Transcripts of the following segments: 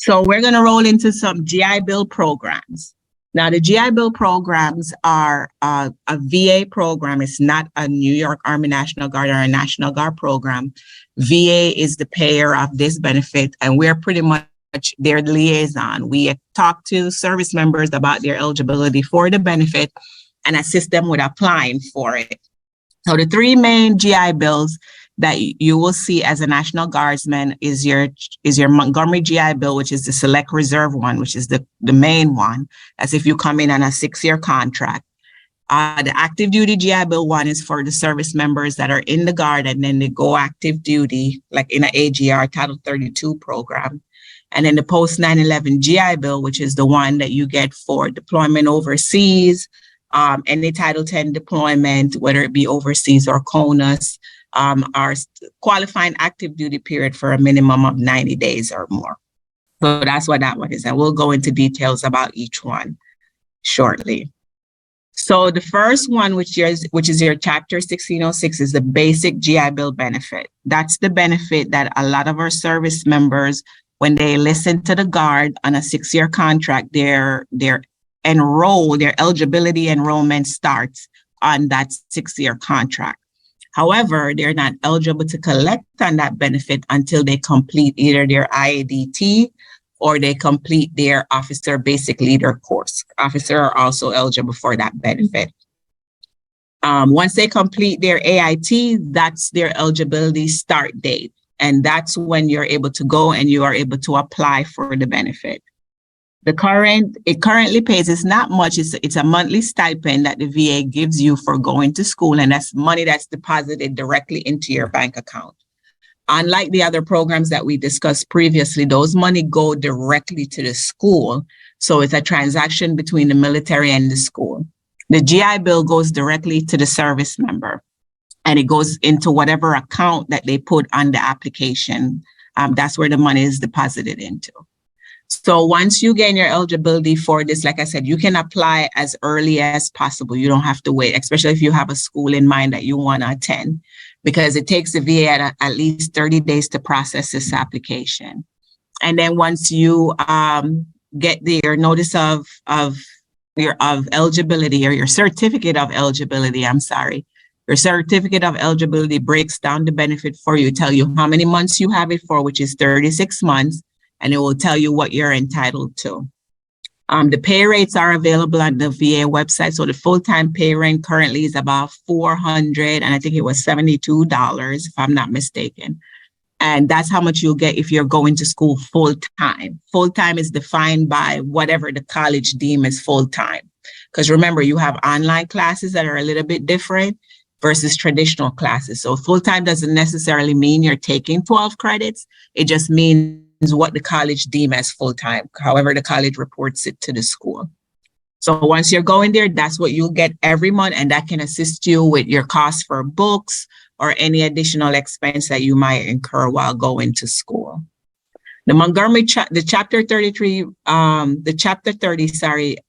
So we're going to roll into some GI Bill programs. Now, the GI Bill programs are a VA program. It's not a New York Army National Guard or a National Guard program. VA is the payer of this benefit, and we're pretty much their liaison. We talk to service members about their eligibility for the benefit and assist them with applying for it. So the three main GI Bills that you will see as a National Guardsman is your Montgomery GI Bill, which is the Select Reserve one, which is the main one, as if you come in on a 6-year contract. The Active Duty GI Bill one is for the service members that are in the Guard and then they go active duty, like in an AGR Title 32 program. And then the Post 9/11 GI Bill, which is the one that you get for deployment overseas, any Title 10 deployment, whether it be overseas or CONUS, our qualifying active duty period for a minimum of 90 days or more. So that's what that one is. And we'll go into details about each one shortly. So the first one, which is your Chapter 1606, is the basic GI Bill benefit. That's the benefit that a lot of our service members, when they listen to the Guard on a 6-year contract, their eligibility enrollment starts on that 6-year contract. However, they're not eligible to collect on that benefit until they complete either their IADT or they complete their Officer Basic Leader course. Officers are also eligible for that benefit. Once they complete their AIT, that's their eligibility start date. And that's when you're able to go and you are able to apply for the benefit. It currently pays, it's not much, it's a monthly stipend that the VA gives you for going to school, and that's money that's deposited directly into your bank account. Unlike the other programs that we discussed previously, those money go directly to the school. So it's a transaction between the military and the school. The GI Bill goes directly to the service member, and it goes into whatever account that they put on the application. That's where the money is deposited into. So once you gain your eligibility for this, like I said, you can apply as early as possible. You don't have to wait, especially if you have a school in mind that you want to attend, because it takes the VA at least 30 days to process this application. And then once you get your notice of eligibility, or your certificate of eligibility, your certificate of eligibility breaks down the benefit for you, tell you how many months you have it for, which is 36 months. And it will tell you what you're entitled to. The pay rates are available on the VA website. So the full-time pay rate currently is about $400, and I think it was $72, if I'm not mistaken. And that's how much you'll get if you're going to school full-time. Full-time is defined by whatever the college deem as full-time. Because remember, you have online classes that are a little bit different versus traditional classes. So full-time doesn't necessarily mean you're taking 12 credits. It just means what the college deem as full-time, however the college reports it to the school. So once you're going there, that's what you'll get every month, and that can assist you with your costs for books or any additional expense that you might incur while going to school. The Montgomery, the Chapter 30,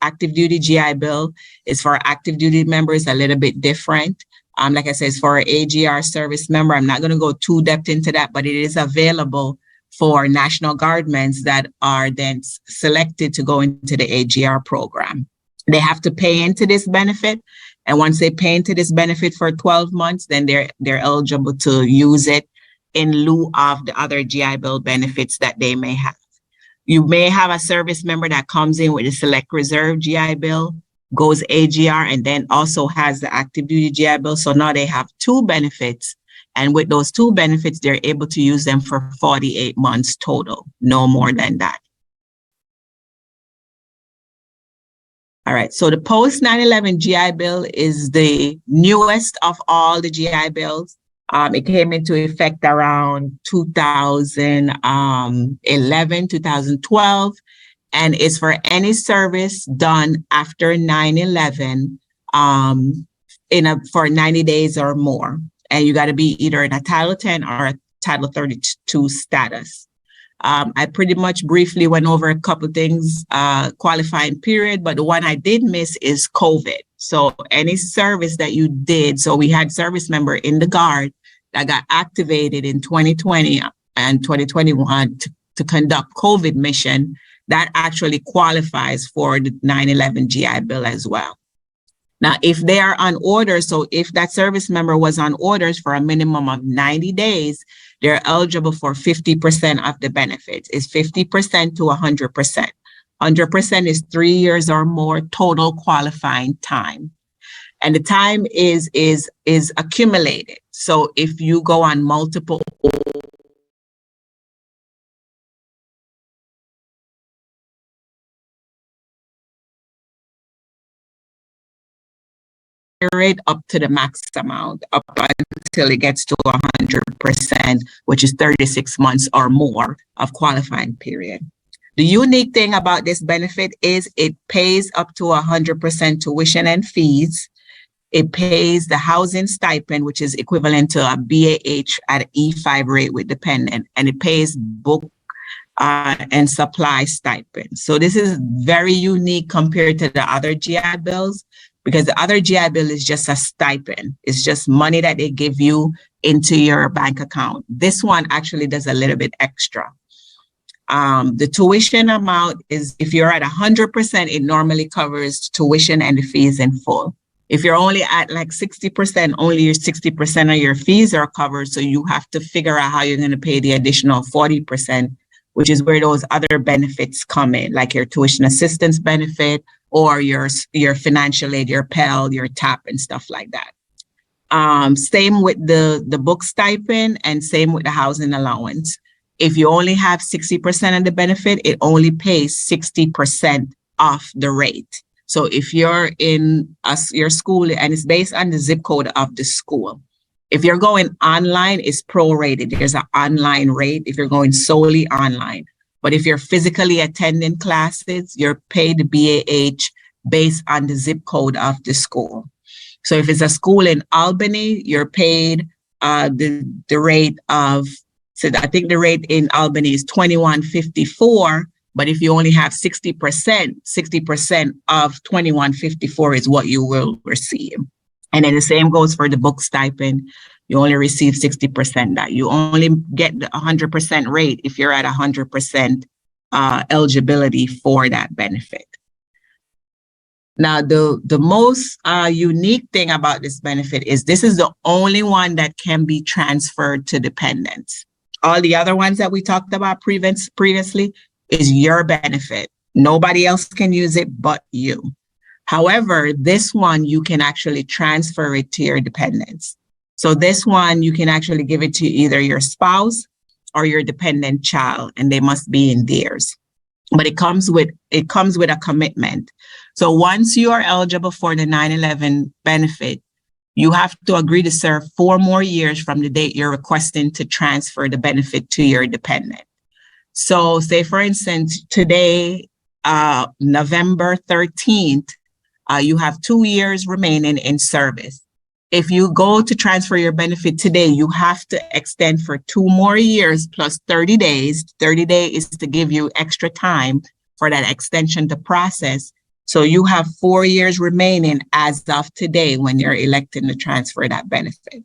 Active Duty GI Bill is for active duty members, a little bit different. Like I said, it's for an AGR service member. I'm not going to go too depth into that, but it is available for National Guardsmen that are then selected to go into the AGR program. They have to pay into this benefit. And once they pay into this benefit for 12 months, then they're eligible to use it in lieu of the other GI Bill benefits that they may have. You may have a service member that comes in with a Select Reserve GI Bill, goes AGR, and then also has the Active Duty GI Bill. So now they have two benefits. And with those two benefits, they're able to use them for 48 months total, no more than that. All right, so the Post 9/11 GI Bill is the newest of all the GI Bills. It came into effect around 2011, 2012, and it's for any service done after 9/11 for 90 days or more. And you got to be either in a Title 10 or a Title 32 status. I pretty much briefly went over a couple of things, qualifying period, but the one I did miss is COVID. So any service that you did, so we had service member in the Guard that got activated in 2020 and 2021 to conduct COVID mission, that actually qualifies for the 9/11 GI Bill as well. Now, if they are on orders, so if that service member was on orders for a minimum of 90 days, they're eligible for 50% of the benefits. It's 50% to 100%. 100% is 3 years or more total qualifying time. And the time is accumulated. So if you go on multiple it up to the max amount, up until it gets to 100%, which is 36 months or more of qualifying period. The unique thing about this benefit is it pays up to 100% tuition and fees. It pays the housing stipend, which is equivalent to a BAH at E5 rate with dependent, and it pays book and supply stipend. So this is very unique compared to the other GI Bills, because the other GI Bill is just a stipend. It's just money that they give you into your bank account. This one actually does a little bit extra. The tuition amount is, if you're at 100%, it normally covers tuition and the fees in full. If you're only at like 60%, only your 60% of your fees are covered. So you have to figure out how you're going to pay the additional 40%, which is where those other benefits come in, like your tuition assistance benefit or your financial aid, your Pell, your TAP and stuff like that. Same with the book stipend and same with the housing allowance. If you only have 60% of the benefit, it only pays 60% off the rate. So if you're in your school, and it's based on the zip code of the school. If you're going online, it's prorated. There's an online rate if you're going solely online. But if you're physically attending classes, you're paid BAH based on the zip code of the school. So if it's a school in Albany, you're paid the rate of, so I think the rate in Albany is $21.54. But if you only have 60% of $21.54 is what you will receive. And then the same goes for the book stipend. You only receive 60% that. You only get the 100% rate if you're at 100% eligibility for that benefit. Now, the most unique thing about this benefit is this is the only one that can be transferred to dependents. All the other ones that we talked about previously is your benefit. Nobody else can use it but you. However, this one, you can actually transfer it to your dependents. So this one, you can actually give it to either your spouse or your dependent child, and they must be in theirs. But it comes with a commitment. So once you are eligible for the 9/11 benefit, you have to agree to serve 4 more years from the date you're requesting to transfer the benefit to your dependent. So say, for instance, today, November 13th, you have 2 years remaining in service. If you go to transfer your benefit today, you have to extend for 2 more years plus 30 days. 30 days is to give you extra time for that extension to process. So you have 4 years remaining as of today when you're electing to transfer that benefit.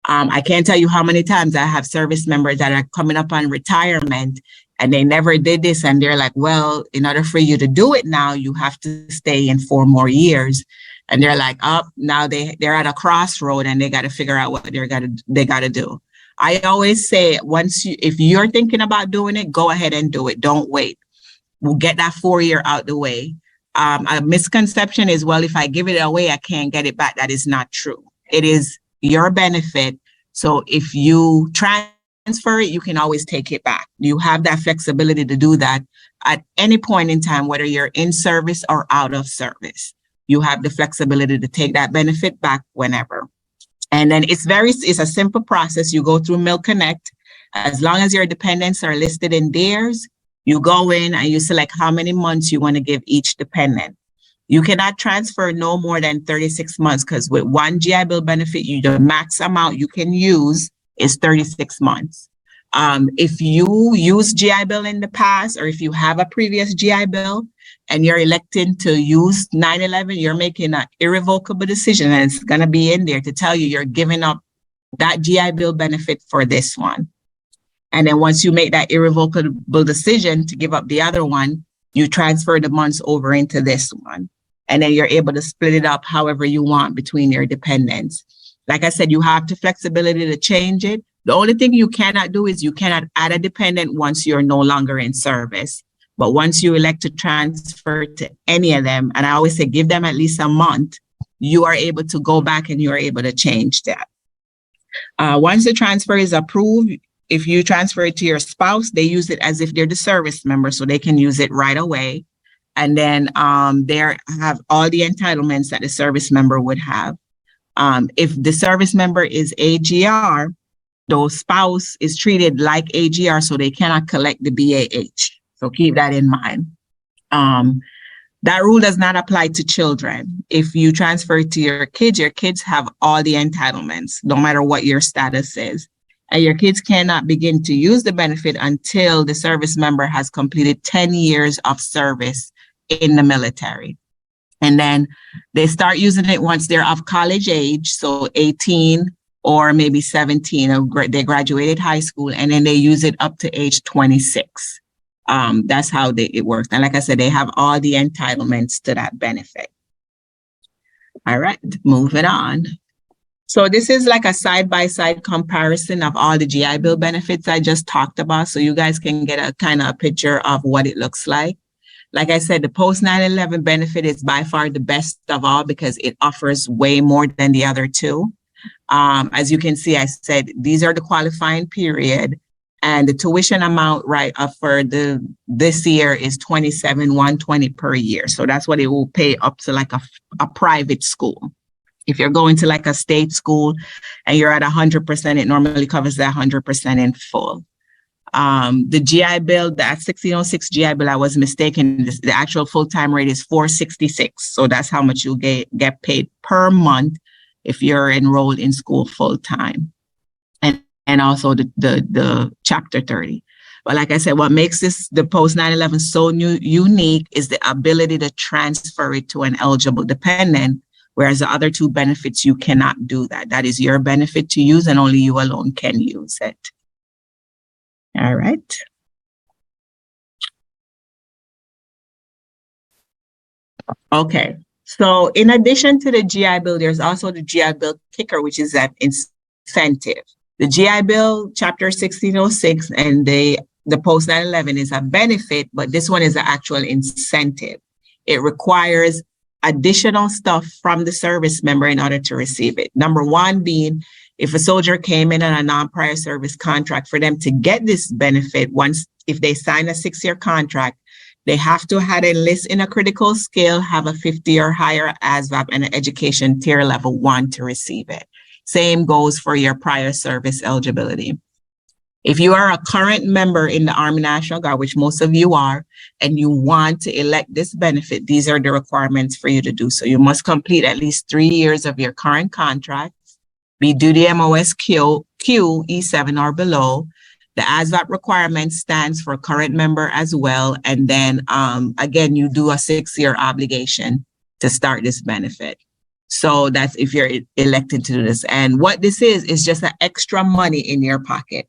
I can't tell you how many times I have service members that are coming up on retirement and they never did this. And they're like, well, in order for you to do it now, you have to stay in 4 more years. And they're like, oh, now they're at a crossroad and they got to figure out what they got to do. I always say, if you're thinking about doing it, go ahead and do it. Don't wait. We'll get that 4 year out the way. A misconception is, well, if I give it away, I can't get it back. That is not true. It is your benefit. So if you transfer it, you can always take it back. You have that flexibility to do that at any point in time, whether you're in service or out of service. You have the flexibility to take that benefit back whenever. And then it's a simple process. You go through MilConnect. As long as your dependents are listed in theirs, you go in and you select how many months you want to give each dependent. You cannot transfer no more than 36 months because with one GI Bill benefit, the max amount you can use is 36 months. If you use GI Bill in the past, or if you have a previous GI Bill and you're electing to use 9/11, you're making an irrevocable decision, and it's going to be in there to tell you you're giving up that GI Bill benefit for this one. And then once you make that irrevocable decision to give up the other one, you transfer the months over into this one. And then you're able to split it up however you want between your dependents. Like I said, you have the flexibility to change it. The only thing you cannot do is you cannot add a dependent once you're no longer in service. But once you elect to transfer to any of them, and I always say give them at least a month, you are able to go back and you are able to change that. Once the transfer is approved, if you transfer it to your spouse, they use it as if they're the service member, so they can use it right away. And then they have all the entitlements that the service member would have. If the service member is AGR, the spouse is treated like AGR, so they cannot collect the BAH. So keep that in mind. That rule does not apply to children. If you transfer it to your kids have all the entitlements, no matter what your status is. And your kids cannot begin to use the benefit until the service member has completed 10 years of service in the military. And then they start using it once they're of college age, so 18 or maybe 17, or they graduated high school, and then they use it up to age 26. That's how it works. And like I said, they have all the entitlements to that benefit. All right, moving on. So this is like a side-by-side comparison of all the GI Bill benefits I just talked about, so you guys can get a kind of a picture of what it looks like. Like I said, the post 9/11 benefit is by far the best of all because it offers way more than the other two. As you can see, I said these are the qualifying period, and the tuition amount for this year is $27,120 per year. So that's what it will pay up to like a private school. If you're going to like a state school and you're at 100%, it normally covers that 100% in full. The GI Bill, that 1606 GI Bill, I was mistaken. The actual full-time rate is $466. So that's how much you'll get paid per month if you're enrolled in school full-time. And also the Chapter 30. But like I said, what makes the post 9/11 so unique is the ability to transfer it to an eligible dependent, whereas the other two benefits, you cannot do that. That is your benefit to use and only you alone can use it. All right. Okay. So in addition to the GI Bill, there's also the GI Bill kicker, which is that incentive. The GI Bill, Chapter 1606, and the post 9/11 is a benefit, but this one is an actual incentive. It requires additional stuff from the service member in order to receive it. Number one being, if a soldier came in on a non-prior service contract, for them to get this benefit, if they sign a 6-year contract, they have to have enlist in a critical skill, have a 50 or higher ASVAB, and an education tier level 1 to receive it. Same goes for your prior service eligibility. If you are a current member in the Army National Guard, which most of you are, and you want to elect this benefit, these are the requirements for you to do so. You must complete at least 3 years of your current contract, be duty MOSQ E7 or below. The ASVAB requirement stands for current member as well. And then again, you do a 6-year obligation to start this benefit. So that's if you're elected to do this. And what this is just an extra money in your pocket.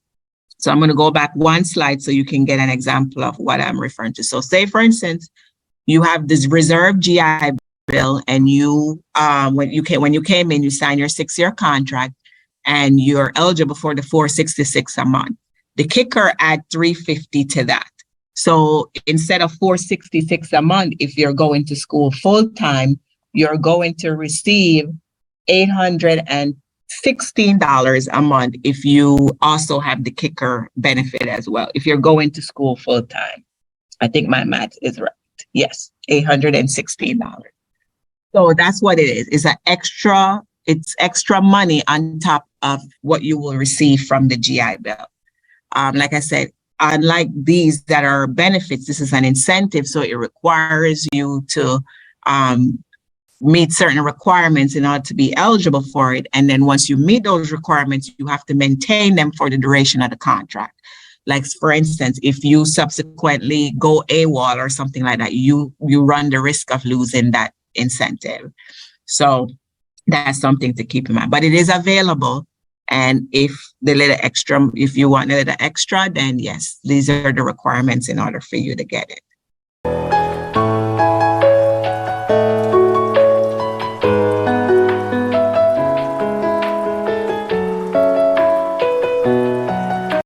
So I'm going to go back one slide so you can get an example of what I'm referring to. So say, for instance, you have this reserve GI Bill, and you when you came in, you signed your 6-year contract and you're eligible for the $466 a month. The kicker add $350 to that. So instead of $466 a month, if you're going to school full time, you're going to receive $816 a month if you also have the kicker benefit as well. If you're going to school full time, I think my math is right. Yes, $816. So that's what it is. It's extra money on top of what you will receive from the GI Bill. Like I said, unlike these that are benefits, this is an incentive. So it requires you to meet certain requirements in order to be eligible for it. And then once you meet those requirements, you have to maintain them for the duration of the contract. Like, for instance, if you subsequently go AWOL or something like that, you run the risk of losing that incentive. So that's something to keep in mind. But it is available, And if if you want a little extra, then yes, these are the requirements in order for you to get it.